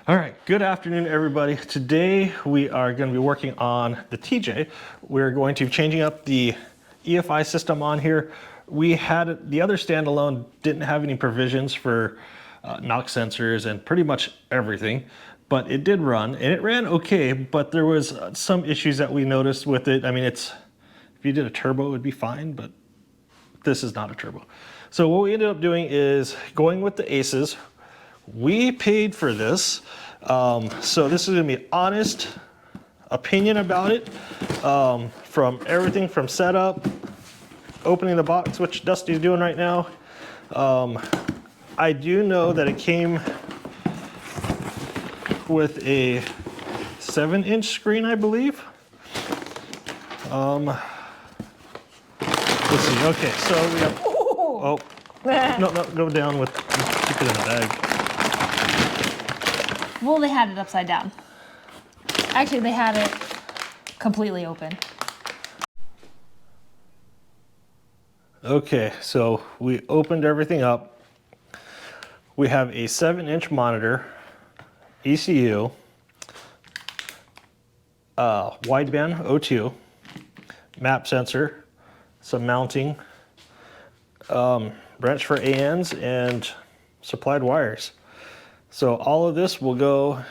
All right, good afternoon, everybody. Today we are going to be working on the TJ. We're going to be changing up the EFI system on here. We had the other standalone didn't have any provisions for knock sensors and pretty much everything, but it did run and it ran okay, but there was some issues that we noticed with it. I mean, if you did a turbo, it would be fine, but this is not a turbo. So what we ended up doing is going with the Aces. We paid for this, so this is gonna be honest opinion about it, from everything from setup, opening the box, which Dusty's doing right now. I do know that it came with a 7-inch screen, I believe. Let's see, okay, so we have, oh, no, go down with, keep it in the bag. Well, they had it upside down. Actually, they had it completely open. Okay, so we opened everything up. We have a 7-inch monitor, ECU, wideband O2, map sensor, some mounting, wrench for ANs, and supplied wires. So all of this will go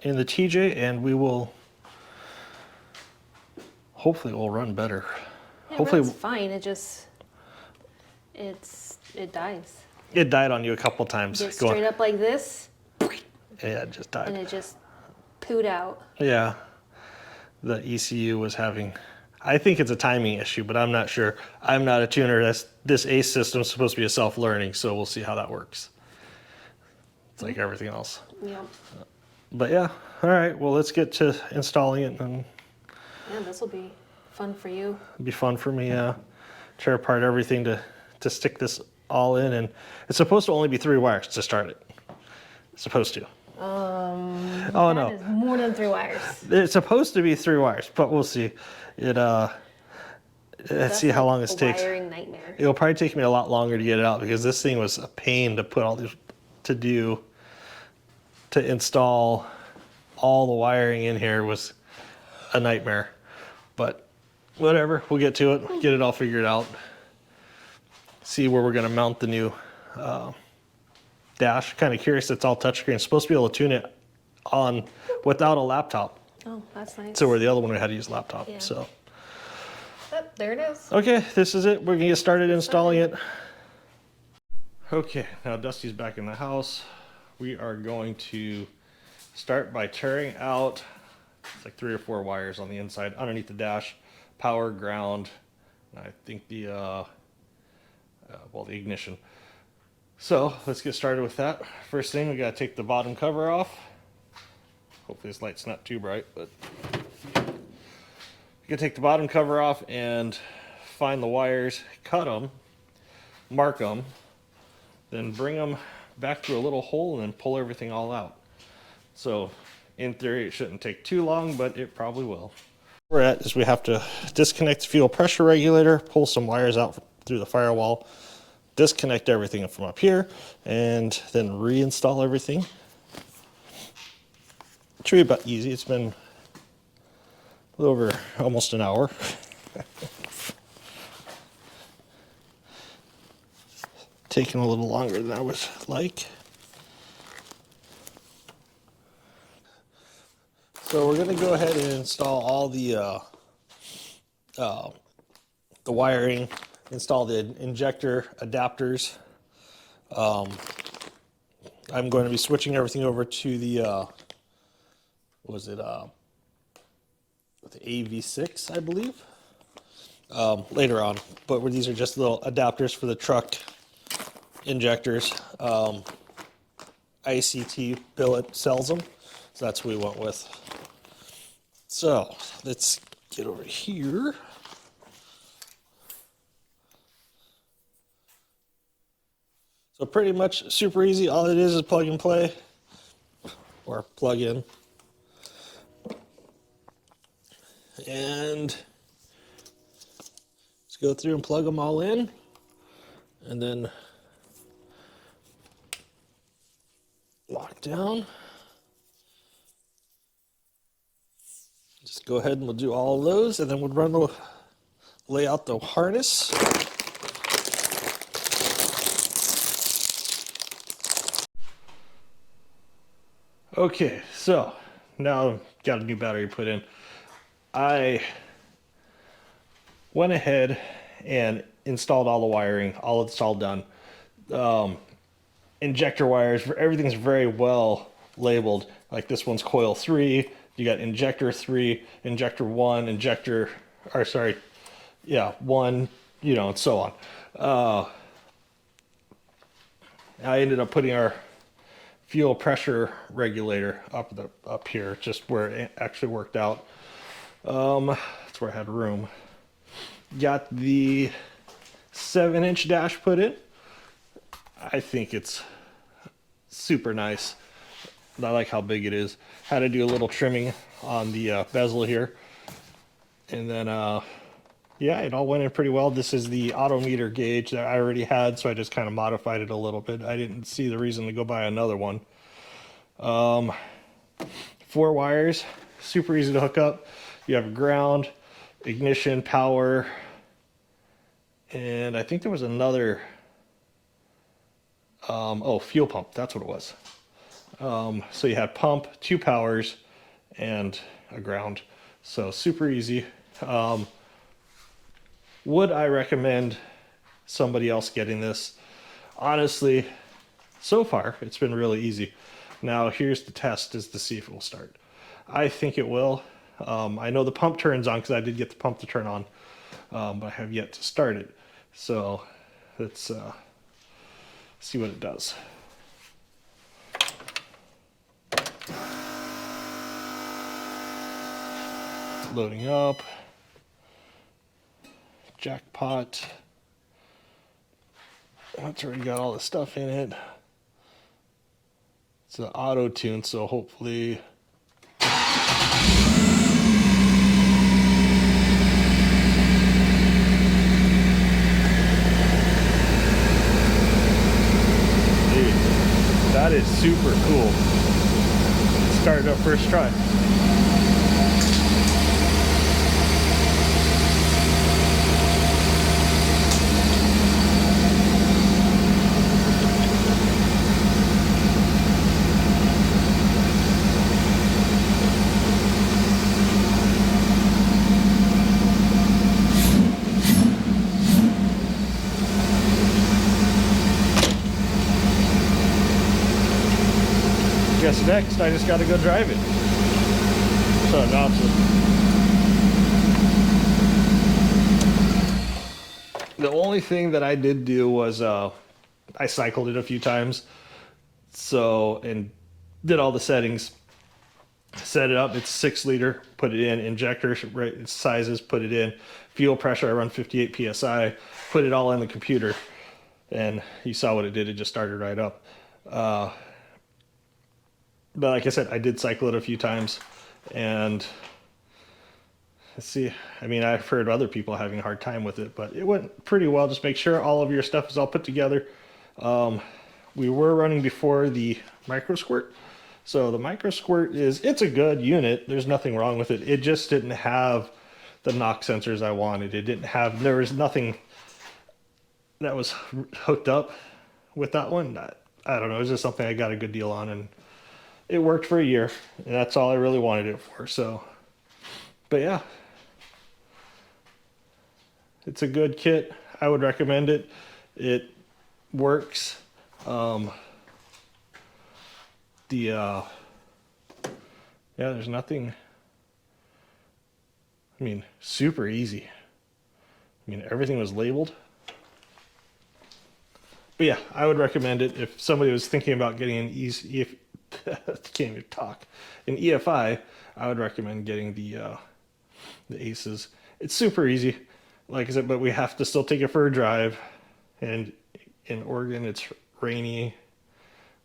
in the TJ and we will, hopefully it will run better. It Hopefully runs fine, it just, it dies. It died on you a couple times. Just straight up like this. Yeah, it just died. And it just pooed out. Yeah, the ECU was having, I think it's a timing issue, but I'm not sure. I'm not a tuner. This ACE system is supposed to be a self-learning, so we'll see how that works. It's like everything else. Yep. But yeah, all right, well, let's get to installing it. And yeah, this will be fun for you. it'll be fun for me, tear apart everything to stick this all in. And it's supposed to only be 3 wires to start it. It's supposed to. Oh, that no. is more than 3 wires. It's supposed to be 3 wires, but we'll see. Let's see how long this takes. Wiring nightmare. It'll probably take me a lot longer to get it out because this thing was a pain to put all these, to install all the wiring in here was a nightmare. But whatever, we'll get to it, get it all figured out. See where we're gonna mount the new dash. Kind of curious, it's all touchscreen. It's supposed to be able to tune it on without a laptop. Oh, that's nice. So where the other one we had to use a laptop, Yeah. so. Oh, there it is. Okay, this is it. We're gonna get started installing it. Okay, now Dusty's back in the house. We are going to start by tearing out, it's like 3 or 4 wires on the inside, underneath the dash, power, ground, and I think the ignition. So let's get started with that. First thing, we gotta take the bottom cover off. Hopefully this light's not too bright, but you can take the bottom cover off and find the wires, cut them, mark them, then bring them back through a little hole and then pull everything all out. So in theory, it shouldn't take too long, but it probably will. Where we're at is we have to disconnect the fuel pressure regulator, pull some wires out through the firewall, disconnect everything from up here, and then reinstall everything. It should be about easy. It's been a little over almost an hour. Taking a little longer than I would like. So we're gonna go ahead and install all the wiring, install the injector adapters. I'm going to be switching everything over to the the AV6, I believe, later on. But these are just little adapters for the truck injectors. ICT billet sells them, so that's what we went with. So let's get over here. So pretty much super easy. All it is plug and play or plug in. And let's go through and plug them all in, and then lock down. Just go ahead and we'll do all of those, and then we'll lay out the harness. Okay, so now I've got a new battery put in. I went ahead and installed all the wiring, all it's all done. Injector wires, everything's very well labeled. Like this one's coil 3, you got injector 3, injector 1, injector, or sorry, yeah, 1, you know, and so on. I ended up putting our fuel pressure regulator up here, just where it actually worked out. That's where I had room. Got the 7-inch dash put in. I think it's super nice. I like how big it is. Had to do a little trimming on the bezel here. And then, yeah, it all went in pretty well. This is the odometer gauge that I already had, so I just kind of modified it a little bit. I didn't see the reason to go buy another one. 4 wires, super easy to hook up. You have ground, ignition, power, and I think there was another, oh, fuel pump, that's what it was. So you had pump, 2 powers, and a ground. So super easy. Would I recommend somebody else getting this? Honestly, so far, it's been really easy. Now, here's the test, is to see if it will start. I think it will. I know the pump turns on because I did get the pump to turn on, but I have yet to start it. So let's see what it does. Loading up. Jackpot. It's already got all the stuff in it. It's an auto tune, so hopefully. Dude, that is super cool. Started up first try. Guess next I just got to go drive it. So awesome. The only thing that I did do was I cycled it a few times. So, and did all the settings. Set it up. It's 6 liter. Put it in. Injector right, sizes. Put it in. Fuel pressure. I run 58 psi. Put it all in the computer, and you saw what it did. It just started right up. But like I said, I did cycle it a few times, and let's see. I mean, I've heard other people having a hard time with it, but it went pretty well. Just make sure all of your stuff is all put together. We were running before the micro squirt. So the micro squirt it's a good unit. There's nothing wrong with it. It just didn't have the knock sensors I wanted. There was nothing that was hooked up with that one. I don't know. It was just something I got a good deal on, and it worked for a year, and that's all I really wanted it for. So, but yeah, it's a good kit. I would recommend it. It works. Yeah, there's nothing. I mean, super easy. I mean, everything was labeled. But yeah, I would recommend it if somebody was thinking about getting an can't even talk. An EFI, I would recommend getting the Aces. It's super easy, like I said, but we have to still take it for a drive. And in Oregon, it's rainy,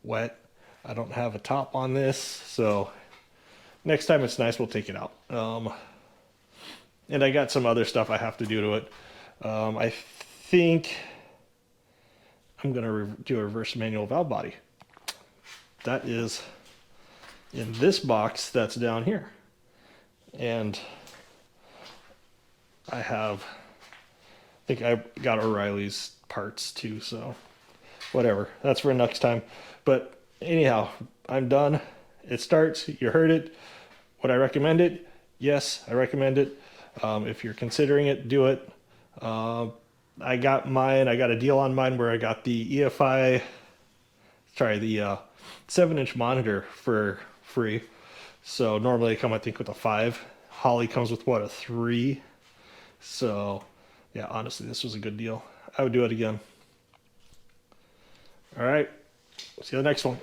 wet. I don't have a top on this, so next time it's nice, we'll take it out. And I got some other stuff I have to do to it. I think I'm gonna do a reverse manual valve body. That is in this box that's down here. And I think I got O'Reilly's parts too, so whatever. That's for next time. But anyhow, I'm done. It starts. You heard it. Would I recommend it? Yes, I recommend it. If you're considering it, do it. I got mine. I got a deal on mine where I got the the 7-inch monitor for free. So normally they come, I think, with a 5. Holly comes with what, a 3? So yeah, honestly, this was a good deal. I would do it again. All right, see you the next one.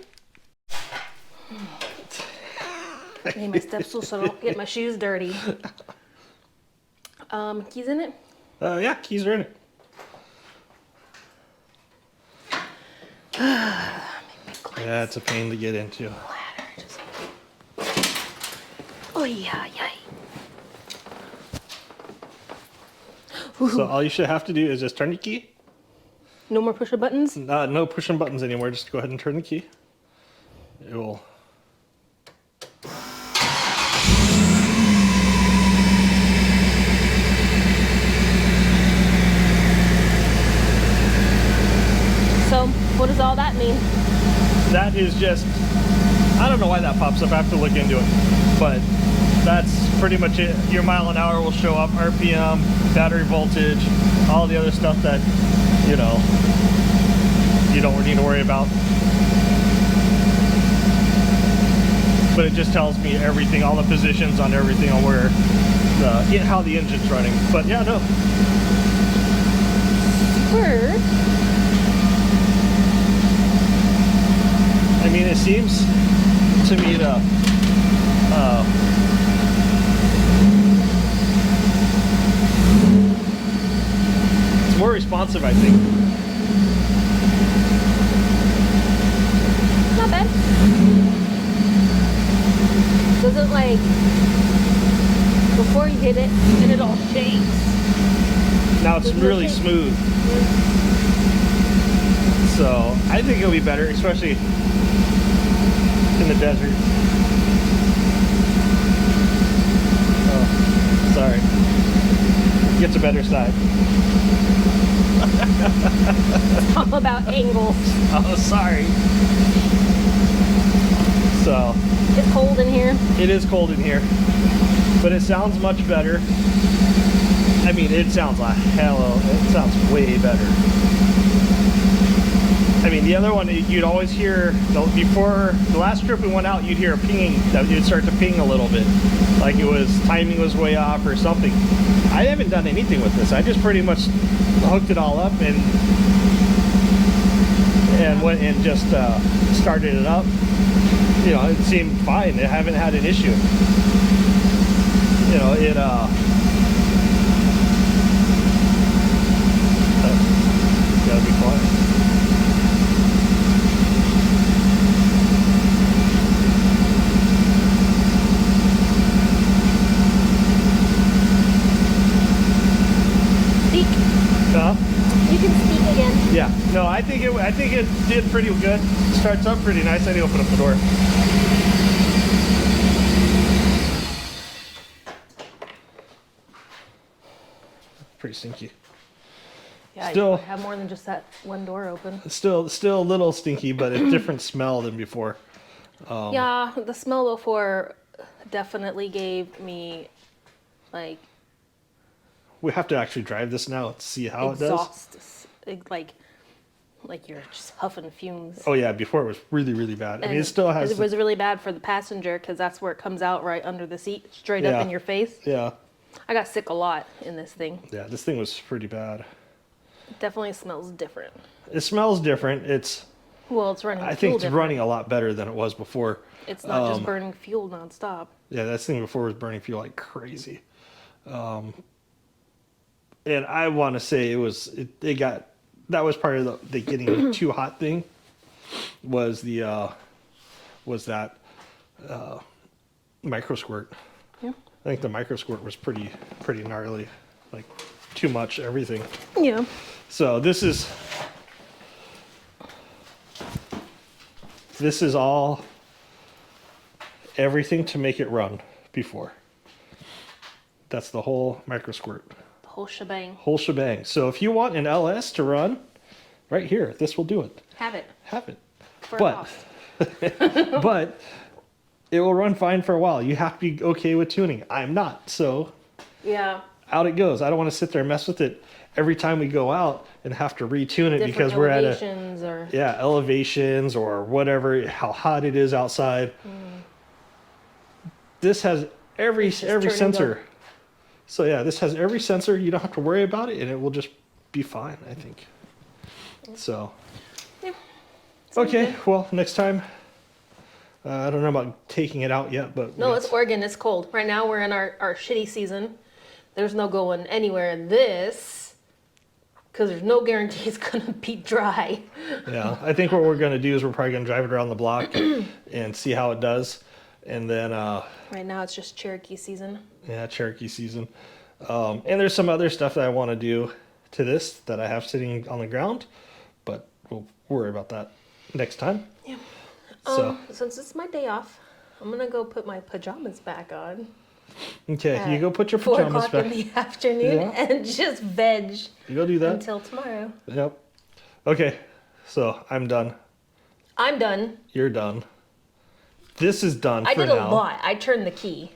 I need my steps so I don't get my shoes dirty. Keys in it? Yeah, keys are in it. Yeah, it's a pain to get into. Oh yeah, yeah. So all you should have to do is just turn the key. No more push buttons? No pushing buttons anymore. Just go ahead and turn the key. It will. So, what does all that mean? That is just, I don't know why that pops up. I have to look into it. But that's pretty much it. Your mile an hour will show up, RPM, battery voltage, all the other stuff that, you know, you don't need to worry about. But it just tells me everything, all the positions on everything, on where, how the engine's running. But yeah, no. Squirt? I mean, it seems to me to, it's more responsive, I think. Not bad. Doesn't like, before you hit it, and it all shakes. Now it's really smooth. So I think it'll be better, especially in the desert. Oh, sorry. Gets a better side. It's all about angles. Oh, sorry. So It's cold in here. it is cold in here, but it sounds much better. I mean, it sounds it sounds way better. I mean, the other one, you'd always hear, before the last trip we went out, you'd hear a pinging, you'd start to ping a little bit. Like it was, timing was way off or something. I haven't done anything with this. I just pretty much hooked it all up and went and just started it up. You know, it seemed fine. I haven't had an issue. You know, gotta be quiet. Speak. You can speak again. Yeah. No, I think it did pretty good. Starts up pretty nice. I need to open up the door. Pretty stinky. Yeah, Still- you have more than just that one door open. Still a little stinky, but a different smell than before. Yeah, the smell before definitely gave me like We have to actually drive this now and see how it does. exhaust, like you're just huffing fumes. Oh yeah, before it was really, really bad. I mean, it And still has. It was really bad for the passenger because that's where it comes out right under the seat, straight Yeah. up in your face. Yeah, I got sick a lot in this thing. yeah. This thing was pretty bad. It definitely smells different. It smells different. Well, it's running. I fuel think it's different. running a lot better than it was before. It's not just burning fuel nonstop. Yeah, that thing before was burning fuel like crazy. And I want to say that was part of the getting too hot thing. Was that micro squirt? Yeah. I think the micro squirt was pretty gnarly, like too much everything. Yeah. So this is all everything to make it run before. That's the whole micro squirt. The whole shebang. Whole shebang. So if you want an LS to run, right here, this will do it. Have it. Have it. For a But, cost. but it will run fine for a while. You have to be okay with tuning. I'm not. So Yeah. out it goes. I don't want to sit there and mess with it every time we go out and have to retune it Different because we're at elevations or elevations or whatever, how hot it is outside. This has every turn and sensor. go. So yeah, this has every sensor. You don't have to worry about it, and it will just be fine, I think. So. Yeah. Okay, well, next time. I don't know about taking it out yet, but No, it's Oregon. It's cold. Right now we're in our shitty season. There's no going anywhere in this because there's no guarantee it's going to be dry. yeah. I think what we're gonna do is we're probably gonna drive it around the block and see how it does, and then Right now it's just Cherokee season. yeah, Cherokee season. And there's some other stuff that I want to do to this that I have sitting on the ground, but we'll worry about that next time. Yeah. So Since it's my day off, I'm going to go put my pajamas back on. okay, you go put your 4 pajamas o'clock back. in the afternoon Yeah. and just veg You go do that. until tomorrow. Yep. Okay, so I'm done. I'm done. You're done. This is done I for did now. a lot. I turned the key.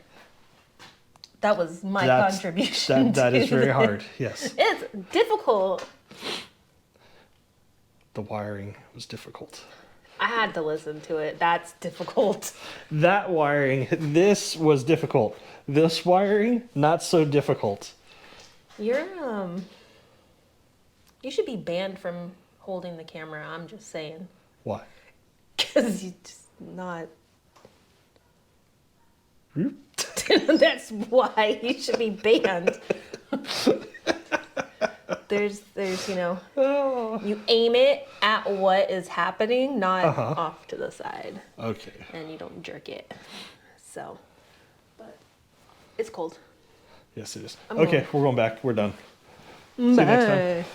That was my contribution. That is to very this. hard. Yes. It's difficult. The wiring was difficult. I had to listen to it. That's difficult. That wiring, this was difficult. This wiring, not so difficult. You're you should be banned from holding the camera. I'm just saying. Why? Cuz you just not Hmm? That's why you should be banned. There's you aim it at what is happening, not off to the side, Okay. and you don't jerk it. So, but it's cold. Yes, it is. I'm Okay, going. we're going back. We're done. See you next time. Bye.